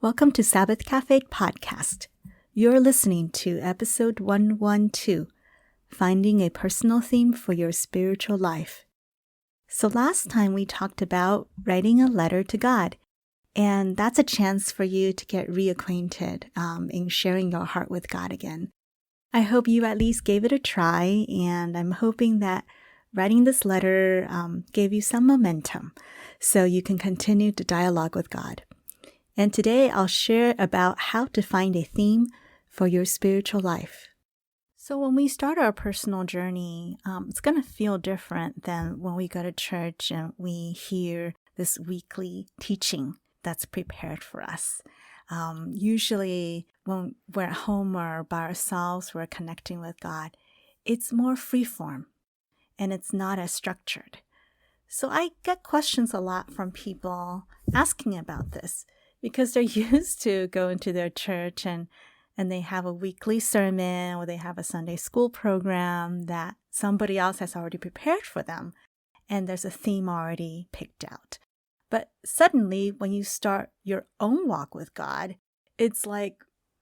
Welcome to Sabbath Cafe Podcast. You're listening to episode 112, Finding a Personal Theme for Your Spiritual Life. So last time we talked about writing a letter to God, and that's a chance for you to get reacquainted in sharing your heart with God again. I hope you at least gave it a try, and I'm hoping that writing this letter gave you some momentum so you can continue to dialogue with God. And today I'll share about how to find a theme for your spiritual life. So when we start our personal journey, it's going to feel different than when we go to church and we hear this weekly teaching that's prepared for us. Usually when we're at home or by ourselves, we're connecting with God. It's more freeform and it's not as structured. So I get questions a lot from people asking about this, because they're used to going to their church and they have a weekly sermon or they have a Sunday school program that somebody else has already prepared for them, and there's a theme already picked out. But suddenly, when you start your own walk with God, it's like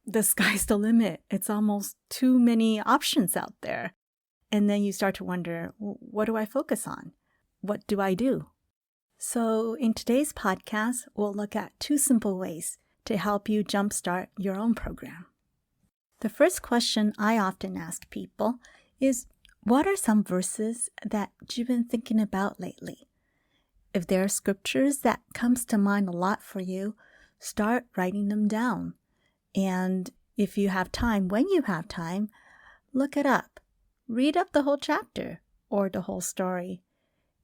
the sky's the limit. It's almost too many options out there. And then you start to wonder, what do I focus on? What do I do? So in today's podcast, we'll look at two simple ways to help you jumpstart your own program. The first question I often ask people is, what are some verses that you've been thinking about lately? If there are scriptures that comes to mind a lot for you, start writing them down. And if you have time, when you have time, look it up. Read up the whole chapter or the whole story.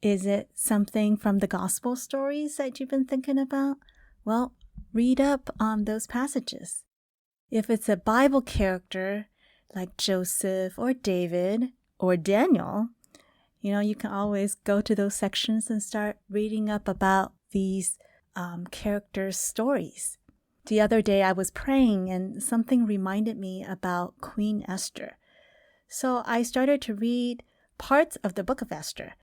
Is it something from the gospel stories that you've been thinking about? Well, read up on those passages. If it's a Bible character like Joseph or David or Daniel, you can always go to those sections and start reading up about these characters' stories. The other day I was praying and something reminded me about Queen Esther. So I started to read parts of the book of Esther.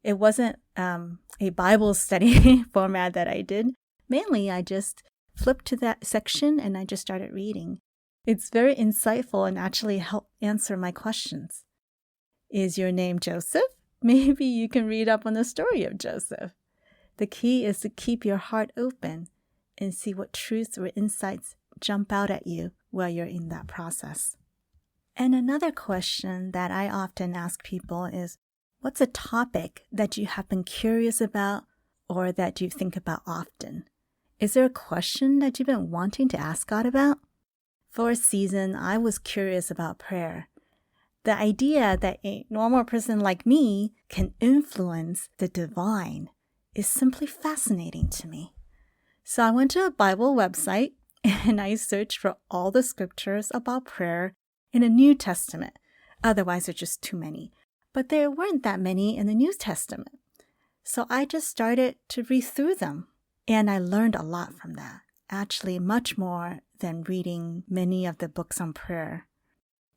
It wasn't a Bible study format that I did. Mainly, I just flipped to that section and I just started reading. It's very insightful and actually helped answer my questions. Is your name Joseph? Maybe you can read up on the story of Joseph. The key is to keep your heart open and see what truths or insights jump out at you while you're in that process. And another question that I often ask people is, what's a topic that you have been curious about or that you think about often? Is there a question that you've been wanting to ask God about? For a season, I was curious about prayer. The idea that a normal person like me can influence the divine is simply fascinating to me. So I went to a Bible website and I searched for all the scriptures about prayer in the New Testament. Otherwise, there's just too many. But there weren't that many in the New Testament. So I just started to read through them. And I learned a lot from that. Actually, much more than reading many of the books on prayer.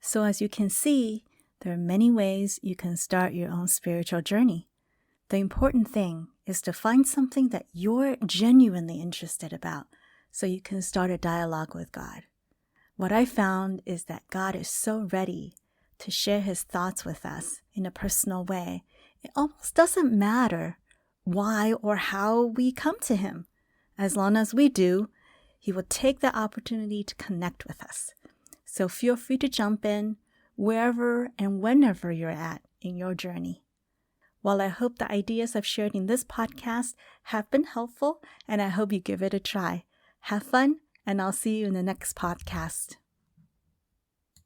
So as you can see, there are many ways you can start your own spiritual journey. The important thing is to find something that you're genuinely interested about so you can start a dialogue with God. What I found is that God is so ready to share his thoughts with us in a personal way. It almost doesn't matter why or how we come to him. As long as we do, he will take the opportunity to connect with us. So feel free to jump in wherever and whenever you're at in your journey. Well, I hope the ideas I've shared in this podcast have been helpful, and I hope you give it a try. Have fun, and I'll see you in the next podcast.